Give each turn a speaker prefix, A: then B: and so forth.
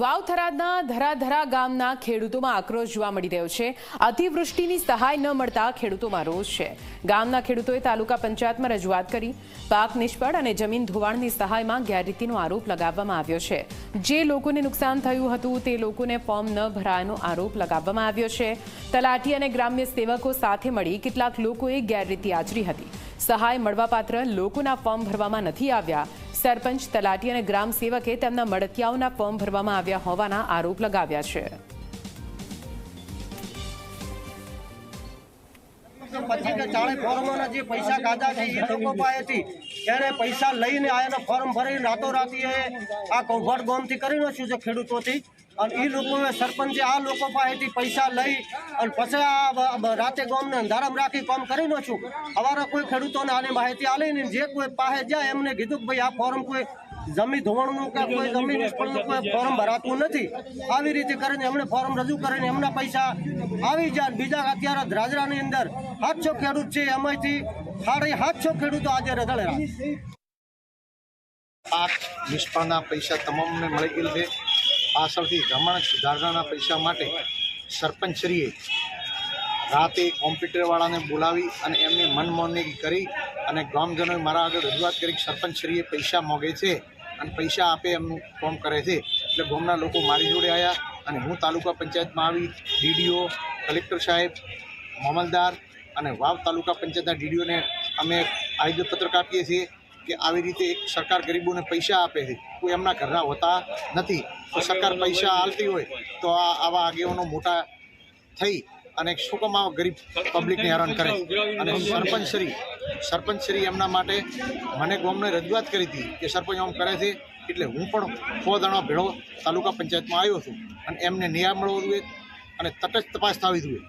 A: વાવ થરાદના ધરાધરા ગામના ખેડૂતોમાં આક્રોશ જોવા મળી રહ્યો છે। અતિવૃષ્ટિની સહાય ન મળતા ખેડૂતોમાં રોષ છે। ગામના ખેડૂતોએ તાલુકા પંચાયતમાં રજૂઆત કરી। પાક નિષ્ફળ અને જમીન ધોવાણની સહાયમાં ગેરરીતિનો આરોપ લગાવવામાં આવ્યો છે। જે લોકોને નુકસાન થયું હતું તે લોકોને ફોર્મ ન ભરાયાનો આરોપ લગાવવામાં આવ્યો છે। તલાટી અને ગ્રામ્ય સેવકો સાથે મળી કેટલાક લોકોએ ગેરરીતિ આચરી હતી। સહાય મળવાપાત્ર લોકોના ફોર્મ ભરવામાં નથી આવ્યા। સરપંચ, તલાટી અને ગ્રામ સેવકે તેમના મળતિયાઓના ફોર્મ ભરવામાં આવ્યા હોવાના આરોપ લગાવ્યા છે।
B: પછી કે ચાળે ફોર્મોના જે પૈસા કાઢા છે એ લોકો પાસેથી એને પૈસા લઈને આને ફોર્મ ભરીને રાતોરાતી આ કૌભાંડ ગોમથી કરી નાખ્યું છે ખેડૂતોથી। અને એ લોકોએ સરપંચે આ લોકો પાસેથી પૈસા લઈ અને પછી આ રાતે ગામને અંધારામાં રાખી કામ કરી નાખ્યું। અમારા કોઈ ખેડૂતોને આની માહિતી આલી નહીં। જે કોઈ પાસે જાય એમને કીધું કે ભાઈ આ ફોર્મ કોઈ જમીન ધોવાણનું કે કોઈ જમીન નિષ્ફળનું કોઈ ફોર્મ ભરાતું નથી। આવી રીતે કરીને એમણે ફોર્મ રજૂ કરીને એમના પૈસા આવી જાય। બીજા અત્યારે ધ્રાજરાની અંદર 700 ખેડૂત છે, એમાંથી 750 ખેડૂતો આજે રઝળેલા।
C: પાક નિષ્ફળના પૈસા તમામને મળી ગયેલ છે। પાછળથી રમણ સુધારણાના પૈસા માટે સરપંચશ્રીએ રાતે કોમ્પ્યુટરવાળાને બોલાવી અને એમની મનમોહની કરી અને ગામજનોએ મારા આગળ રજૂઆત કરી કે સરપંચશ્રીએ પૈસા માગે છે અને પૈસા આપે એમનું કામ કરે છે। એટલે ગામના લોકો મારી જોડે આવ્યા અને હું તાલુકા પંચાયતમાં આવી ડીડીઓ, કલેક્ટર સાહેબ, મામલતદાર અને વાવ તાલુકા પંચાયતના ડીડીઓને અમે આવેદનપત્રક આપીએ છીએ કે આવી રીતે એક સરકાર ગરીબોને પૈસા આપે છે, કોઈ એમના ઘરના હોતા નથી। તો સરકાર પૈસા આપતી હોય તો આવા આગેવાનો મોટા થઈ અને શું કામ આવા ગરીબ પબ્લિકને હેરાન કરે। અને સરપંચશ્રી એમના માટે મને ગામને રજૂઆત કરી હતી કે સરપંચ આમ કરે છે, એટલે હું પણ 100 દાણા ભેળો તાલુકા પંચાયતમાં આવ્યો છું અને એમને ન્યાય મળવો જોઈએ અને તટસ્થ તપાસ થવી જોઈએ।